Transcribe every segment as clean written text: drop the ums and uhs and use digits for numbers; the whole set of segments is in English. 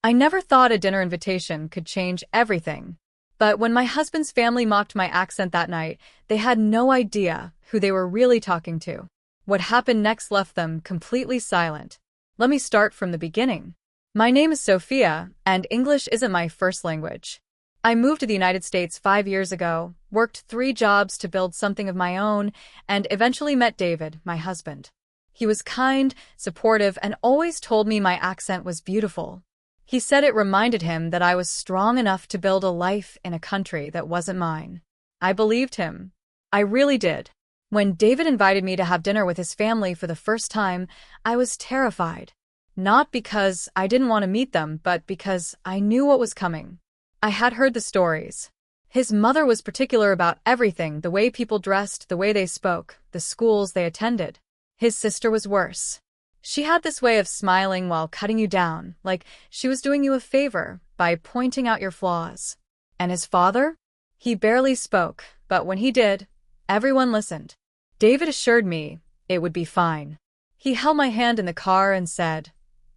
I never thought a dinner invitation could change everything. But when my husband's family mocked my accent that night, they had no idea who they were really talking to. What happened next left them completely silent. Let me start from the beginning. My name is Sophia, and English isn't my first language. I moved to the United States 5 years ago, worked 3 jobs to build something of my own, and eventually met David, my husband. He was kind, supportive, and always told me my accent was beautiful. He said it reminded him that I was strong enough to build a life in a country that wasn't mine. I believed him. I really did. When David invited me to have dinner with his family for the first time, I was terrified. Not because I didn't want to meet them, but because I knew what was coming. I had heard the stories. His mother was particular about everything, the way people dressed, the way they spoke, the schools they attended. His sister was worse. She had this way of smiling while cutting you down, like she was doing you a favor by pointing out your flaws. And his father? He barely spoke, but when he did, everyone listened. David assured me it would be fine. He held my hand in the car and said,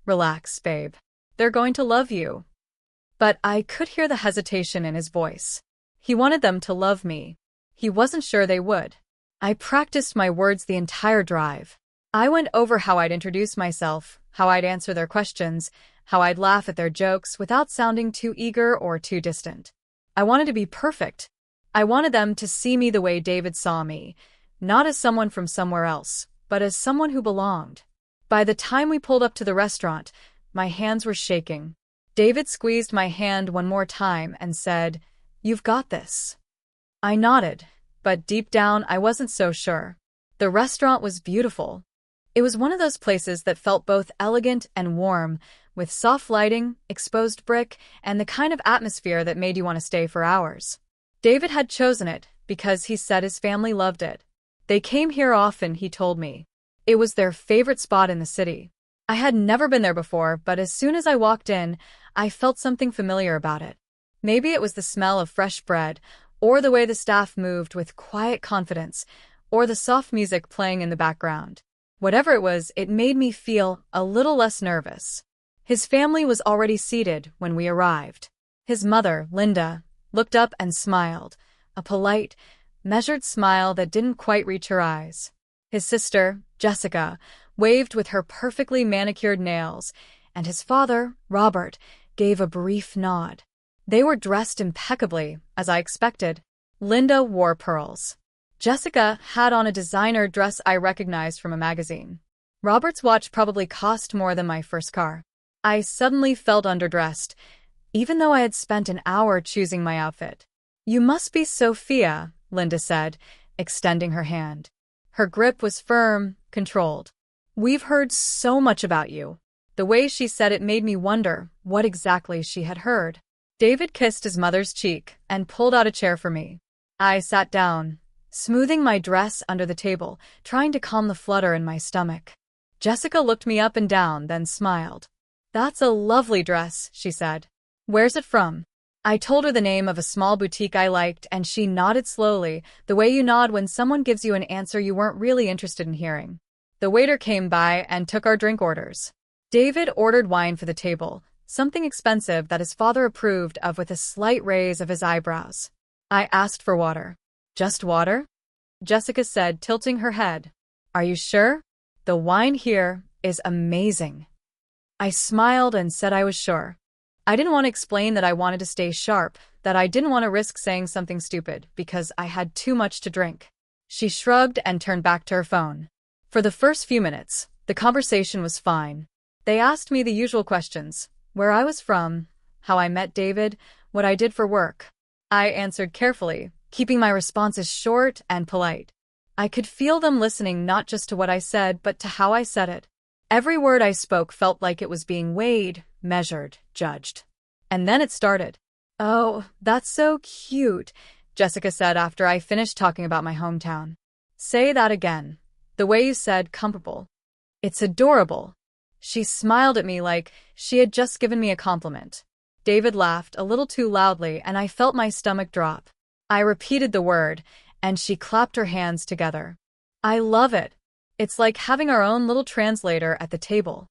"Relax, babe. They're going to love you." But I could hear the hesitation in his voice. He wanted them to love me. He wasn't sure they would. I practiced my words the entire drive. I went over how I'd introduce myself, how I'd answer their questions, how I'd laugh at their jokes without sounding too eager or too distant. I wanted to be perfect. I wanted them to see me the way David saw me, not as someone from somewhere else, but as someone who belonged. By the time we pulled up to the restaurant, my hands were shaking. David squeezed my hand one more time and said, "You've got this." I nodded, but deep down I wasn't so sure. The restaurant was beautiful. It was one of those places that felt both elegant and warm, with soft lighting, exposed brick, and the kind of atmosphere that made you want to stay for hours. David had chosen it because he said his family loved it. They came here often, he told me. It was their favorite spot in the city. I had never been there before, but as soon as I walked in, I felt something familiar about it. Maybe it was the smell of fresh bread, or the way the staff moved with quiet confidence, or the soft music playing in the background. Whatever it was, it made me feel a little less nervous. His family was already seated when we arrived. His mother, Linda, looked up and smiled, a polite, measured smile that didn't quite reach her eyes. His sister, Jessica, waved with her perfectly manicured nails, and his father, Robert, gave a brief nod. They were dressed impeccably, as I expected. Linda wore pearls. Jessica had on a designer dress I recognized from a magazine. Robert's watch probably cost more than my first car. I suddenly felt underdressed, even though I had spent an hour choosing my outfit. "You must be Sophia," Linda said, extending her hand. Her grip was firm, controlled. "We've heard so much about you." The way she said it made me wonder what exactly she had heard. David kissed his mother's cheek and pulled out a chair for me. I sat down, smoothing my dress under the table, trying to calm the flutter in my stomach. Jessica looked me up and down, then smiled. "That's a lovely dress," she said. "Where's it from?" I told her the name of a small boutique I liked, and she nodded slowly, the way you nod when someone gives you an answer you weren't really interested in hearing. The waiter came by and took our drink orders. David ordered wine for the table, something expensive that his father approved of with a slight raise of his eyebrows. I asked for water. "Just water?" Jessica said, tilting her head. "Are you sure? The wine here is amazing." I smiled and said I was sure. I didn't want to explain that I wanted to stay sharp, that I didn't want to risk saying something stupid, because I had too much to drink. She shrugged and turned back to her phone. For the first few minutes, the conversation was fine. They asked me the usual questions: where I was from, how I met David, what I did for work. I answered carefully, keeping my responses short and polite. I could feel them listening not just to what I said, but to how I said it. Every word I spoke felt like it was being weighed, measured, judged. And then it started. "Oh, that's so cute," Jessica said after I finished talking about my hometown. "Say that again. The way you said comfortable." "It's adorable." She smiled at me like she had just given me a compliment. David laughed a little too loudly, and I felt my stomach drop. I repeated the word, and she clapped her hands together. "I love it. It's like having our own little translator at the table."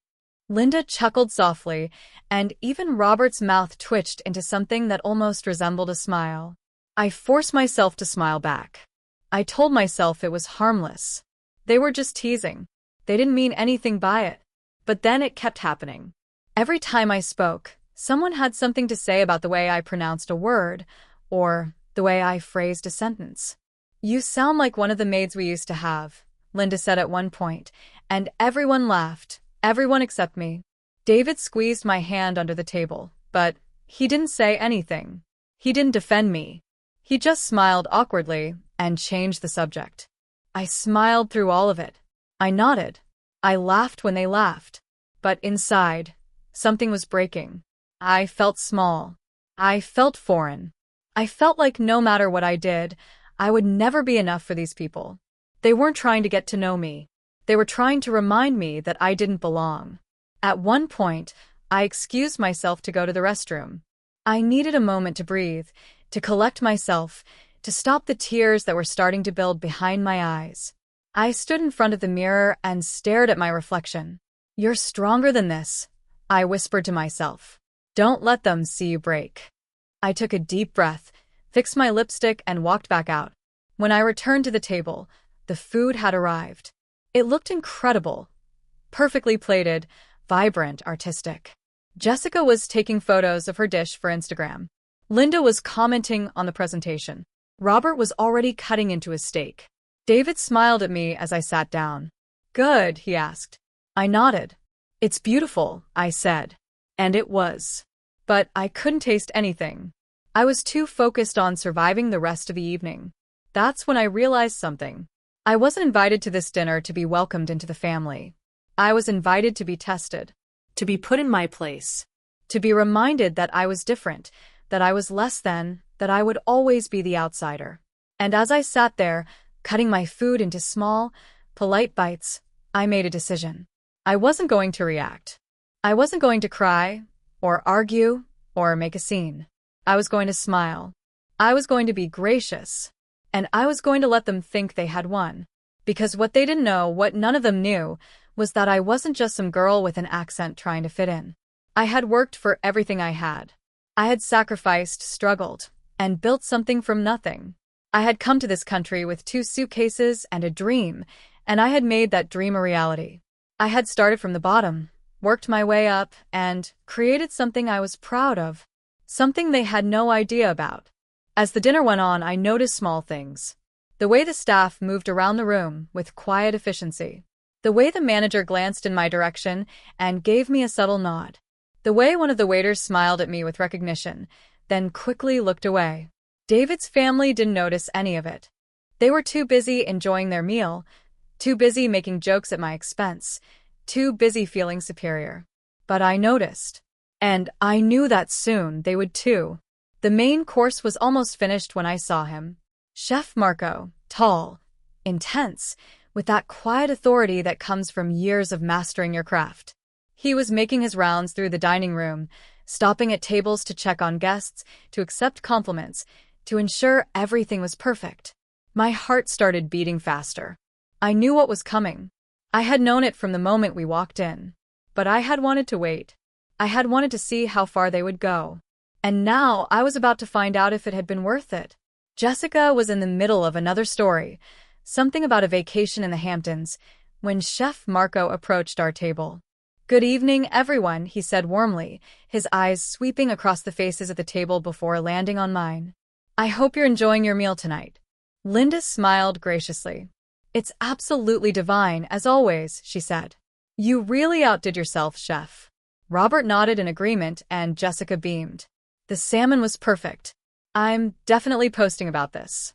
Linda chuckled softly, and even Robert's mouth twitched into something that almost resembled a smile. I forced myself to smile back. I told myself it was harmless. They were just teasing. They didn't mean anything by it. But then it kept happening. Every time I spoke, someone had something to say about the way I pronounced a word, or the way I phrased a sentence. "You sound like one of the maids we used to have," Linda said at one point, and everyone laughed, everyone except me. David squeezed my hand under the table, but he didn't say anything. He didn't defend me. He just smiled awkwardly and changed the subject. I smiled through all of it. I nodded. I laughed when they laughed. But inside, something was breaking. I felt small. I felt foreign. I felt like no matter what I did, I would never be enough for these people. They weren't trying to get to know me. They were trying to remind me that I didn't belong. At one point, I excused myself to go to the restroom. I needed a moment to breathe, to collect myself, to stop the tears that were starting to build behind my eyes. I stood in front of the mirror and stared at my reflection. "You're stronger than this," I whispered to myself. "Don't let them see you break." I took a deep breath, fixed my lipstick, and walked back out. When I returned to the table, the food had arrived. It looked incredible. Perfectly plated, vibrant, artistic. Jessica was taking photos of her dish for Instagram. Linda was commenting on the presentation. Robert was already cutting into his steak. David smiled at me as I sat down. "Good?" he asked. I nodded. "It's beautiful," I said. And it was. But I couldn't taste anything. I was too focused on surviving the rest of the evening. That's when I realized something. I wasn't invited to this dinner to be welcomed into the family. I was invited to be tested, to be put in my place, to be reminded that I was different, that I was less than, that I would always be the outsider. And as I sat there, cutting my food into small, polite bites, I made a decision. I wasn't going to react. I wasn't going to cry, or argue, or make a scene. I was going to smile. I was going to be gracious. And I was going to let them think they had won. Because what they didn't know, what none of them knew, was that I wasn't just some girl with an accent trying to fit in. I had worked for everything I had. I had sacrificed, struggled, and built something from nothing. I had come to this country with 2 suitcases and a dream, and I had made that dream a reality. I had started from the bottom, worked my way up, and created something I was proud of. Something they had no idea about. As the dinner went on, I noticed small things. The way the staff moved around the room with quiet efficiency. The way the manager glanced in my direction and gave me a subtle nod. The way one of the waiters smiled at me with recognition, then quickly looked away. David's family didn't notice any of it. They were too busy enjoying their meal, too busy making jokes at my expense, too busy feeling superior. But I noticed. And I knew that soon they would too. The main course was almost finished when I saw him. Chef Marco, tall, intense, with that quiet authority that comes from years of mastering your craft. He was making his rounds through the dining room, stopping at tables to check on guests, to accept compliments, to ensure everything was perfect. My heart started beating faster. I knew what was coming. I had known it from the moment we walked in. But I had wanted to wait. I had wanted to see how far they would go. And now I was about to find out if it had been worth it. Jessica was in the middle of another story, something about a vacation in the Hamptons, when Chef Marco approached our table. "Good evening, everyone," he said warmly, his eyes sweeping across the faces at the table before landing on mine. "I hope you're enjoying your meal tonight." Linda smiled graciously. "It's absolutely divine, as always," she said. "You really outdid yourself, chef." Robert nodded in agreement and Jessica beamed. "The salmon was perfect. I'm definitely posting about this."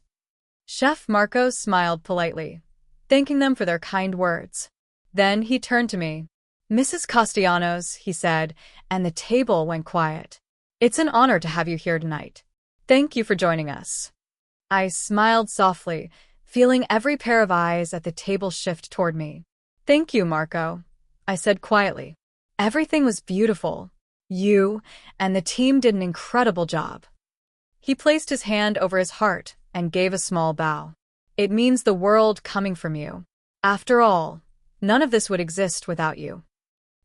Chef Marco smiled politely, thanking them for their kind words. Then he turned to me. "Mrs. Castellanos," he said, and the table went quiet. "It's an honor to have you here tonight. Thank you for joining us." I smiled softly, feeling every pair of eyes at the table shift toward me. "Thank you, Marco," I said quietly. "Everything was beautiful. You and the team did an incredible job." He placed his hand over his heart and gave a small bow. "It means the world coming from you. After all, none of this would exist without you."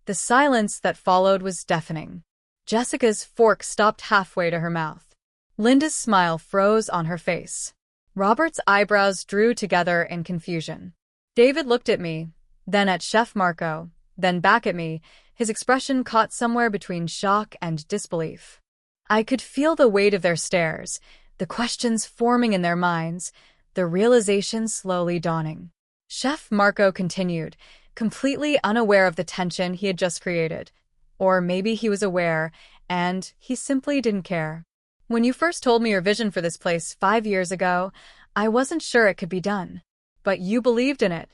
The silence that followed was deafening. Jessica's fork stopped halfway to her mouth. Linda's smile froze on her face. Robert's eyebrows drew together in confusion. David looked at me, then at Chef Marco, then back at me, his expression caught somewhere between shock and disbelief. I could feel the weight of their stares, the questions forming in their minds, the realization slowly dawning. Chef Marco continued, completely unaware of the tension he had just created. Or maybe he was aware, and he simply didn't care. When you first told me your vision for this place 5 years ago, I wasn't sure it could be done. But you believed in it.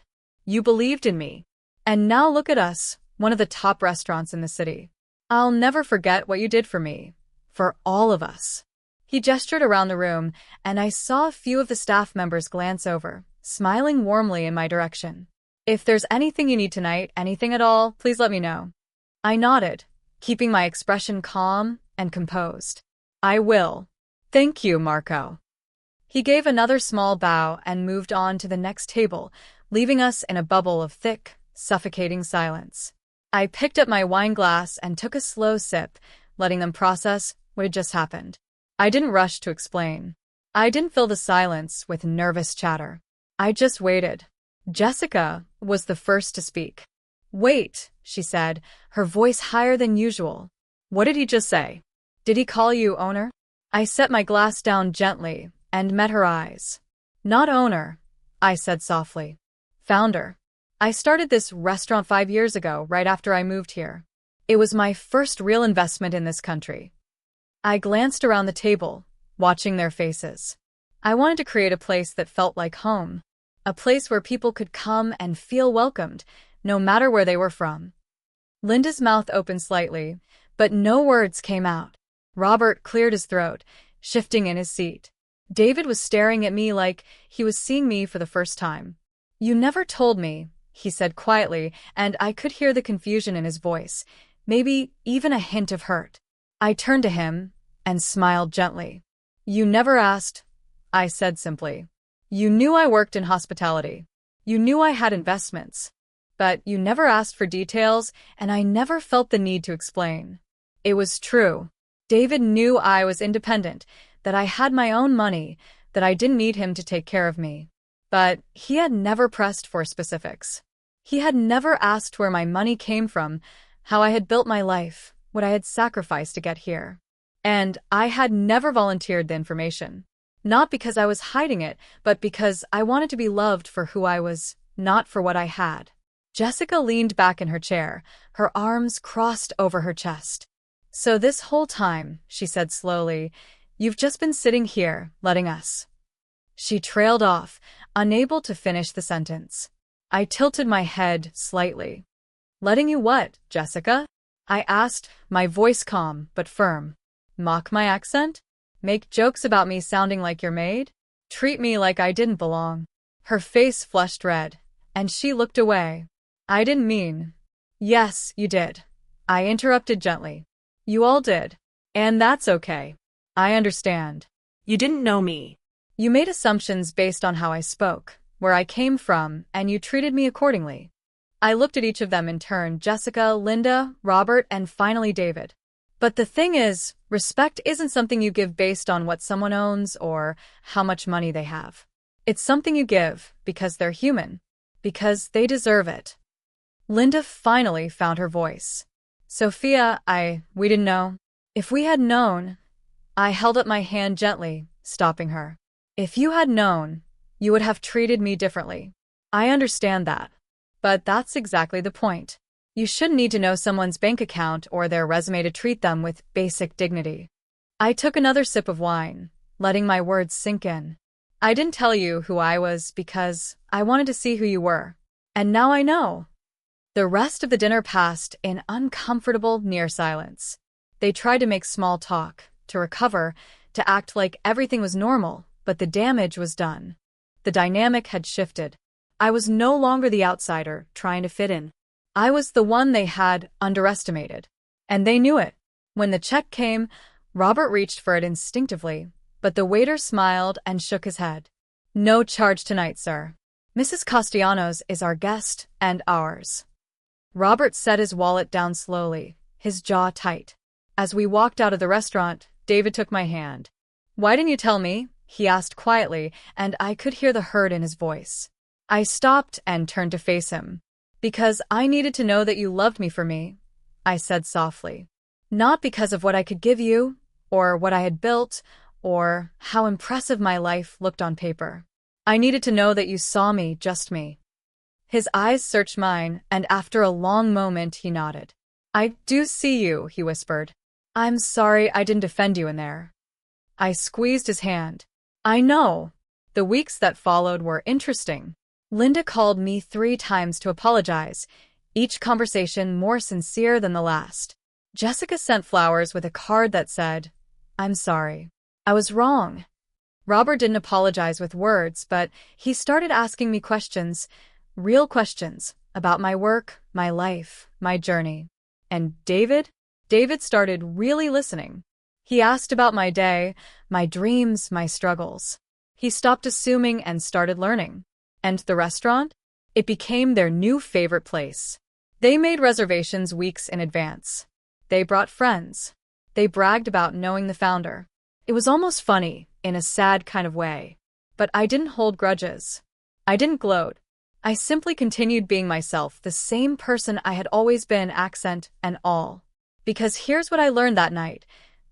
You believed in me. And now look at us, one of the top restaurants in the city. I'll never forget what you did for me. For all of us. He gestured around the room, and I saw a few of the staff members glance over, smiling warmly in my direction. If there's anything you need tonight, anything at all, please let me know. I nodded, keeping my expression calm and composed. I will. Thank you, Marco. He gave another small bow and moved on to the next table, leaving us in a bubble of thick, suffocating silence. I picked up my wine glass and took a slow sip, letting them process what had just happened. I didn't rush to explain. I didn't fill the silence with nervous chatter. I just waited. Jessica was the first to speak. Wait, she said, her voice higher than usual. What did he just say? Did he call you owner? I set my glass down gently and met her eyes. Not owner, I said softly. Founder. I started this restaurant 5 years ago, right after I moved here. It was my first real investment in this country. I glanced around the table, watching their faces. I wanted to create a place that felt like home. A place where people could come and feel welcomed, no matter where they were from. Linda's mouth opened slightly, but no words came out. Robert cleared his throat, shifting in his seat. David was staring at me like he was seeing me for the first time. You never told me, he said quietly, and I could hear the confusion in his voice, maybe even a hint of hurt. I turned to him and smiled gently. You never asked, I said simply. You knew I worked in hospitality. You knew I had investments. But you never asked for details, and I never felt the need to explain. It was true. David knew I was independent, that I had my own money, that I didn't need him to take care of me. But he had never pressed for specifics. He had never asked where my money came from, how I had built my life, what I had sacrificed to get here. And I had never volunteered the information. Not because I was hiding it, but because I wanted to be loved for who I was, not for what I had. Jessica leaned back in her chair, her arms crossed over her chest. So this whole time, she said slowly, you've just been sitting here, letting us. She trailed off, unable to finish the sentence. I tilted my head slightly. Letting you what, Jessica? I asked, my voice calm but firm. Mock my accent? Make jokes about me sounding like your maid? Treat me like I didn't belong? Her face flushed red, and she looked away. I didn't mean. Yes, you did. I interrupted gently. You all did. And that's okay. I understand. You didn't know me. You made assumptions based on how I spoke, where I came from, and you treated me accordingly. I looked at each of them in turn, Jessica, Linda, Robert, and finally David. But the thing is, respect isn't something you give based on what someone owns or how much money they have. It's something you give because they're human, because they deserve it. Linda finally found her voice. Sophia, we didn't know. If we had known, I held up my hand gently, stopping her. If you had known, you would have treated me differently. I understand that. But that's exactly the point. You shouldn't need to know someone's bank account or their resume to treat them with basic dignity. I took another sip of wine, letting my words sink in. I didn't tell you who I was because I wanted to see who you were. And now I know. The rest of the dinner passed in uncomfortable near silence. They tried to make small talk, to recover, to act like everything was normal, but the damage was done. The dynamic had shifted. I was no longer the outsider trying to fit in. I was the one they had underestimated. And they knew it. When the check came, Robert reached for it instinctively, but the waiter smiled and shook his head. No charge tonight, sir. Mrs. Castellanos is our guest and ours. Robert set his wallet down slowly, his jaw tight. As we walked out of the restaurant, David took my hand. "Why didn't you tell me?" he asked quietly, and I could hear the hurt in his voice. I stopped and turned to face him. "Because I needed to know that you loved me for me," I said softly. "Not because of what I could give you, or what I had built, or how impressive my life looked on paper. I needed to know that you saw me, just me." His eyes searched mine, and after a long moment he nodded. "I do see you," he whispered. "I'm sorry I didn't defend you in there." I squeezed his hand. "I know." The weeks that followed were interesting. Linda called me 3 times to apologize, each conversation more sincere than the last. Jessica sent flowers with a card that said, "I'm sorry. I was wrong." Robert didn't apologize with words, but he started asking me questions, real questions, about my work, my life, my journey. And David started really listening. He asked about my day, my dreams, my struggles. He stopped assuming and started learning. And the restaurant? It became their new favorite place. They made reservations weeks in advance. They brought friends. They bragged about knowing the founder. It was almost funny, in a sad kind of way. But I didn't hold grudges. I didn't gloat. I simply continued being myself, the same person I had always been, accent and all. Because here's what I learned that night.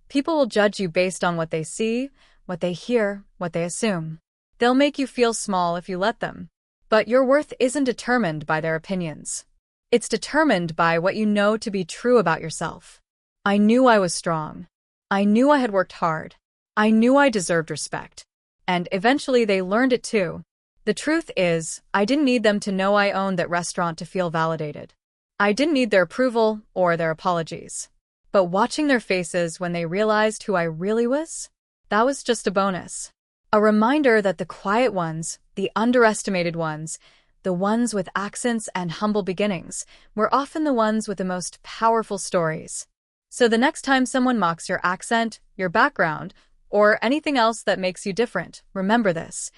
People will judge you based on what they see, what they hear, what they assume. They'll make you feel small if you let them. But your worth isn't determined by their opinions. It's determined by what you know to be true about yourself. I knew I was strong. I knew I had worked hard. I knew I deserved respect. And eventually they learned it too. The truth is, I didn't need them to know I owned that restaurant to feel validated. I didn't need their approval or their apologies. But watching their faces when they realized who I really was, that was just a bonus. A reminder that the quiet ones, the underestimated ones, the ones with accents and humble beginnings, were often the ones with the most powerful stories. So the next time someone mocks your accent, your background, or anything else that makes you different, remember this.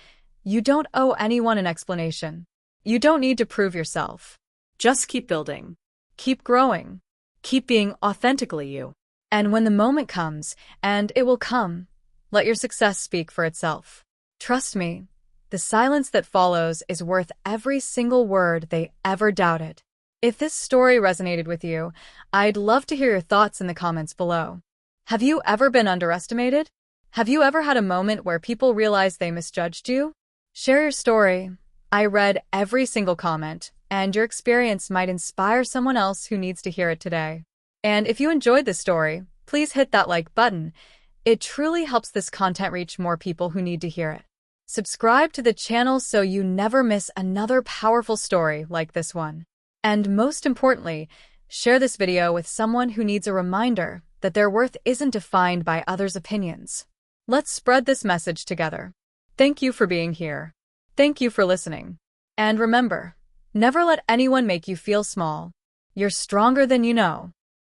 You don't owe anyone an explanation. You don't need to prove yourself. Just keep building. Keep growing. Keep being authentically you. And when the moment comes, and it will come, let your success speak for itself. Trust me, the silence that follows is worth every single word they ever doubted. If this story resonated with you, I'd love to hear your thoughts in the comments below. Have you ever been underestimated? Have you ever had a moment where people realized they misjudged you? Share your story. I read every single comment, and your experience might inspire someone else who needs to hear it today. And if you enjoyed this story, please hit that like button. It truly helps this content reach more people who need to hear it. Subscribe to the channel so you never miss another powerful story like this one. And most importantly, share this video with someone who needs a reminder that their worth isn't defined by others' opinions. Let's spread this message together. Thank you for being here. Thank you for listening. And remember, never let anyone make you feel small. You're stronger than you know.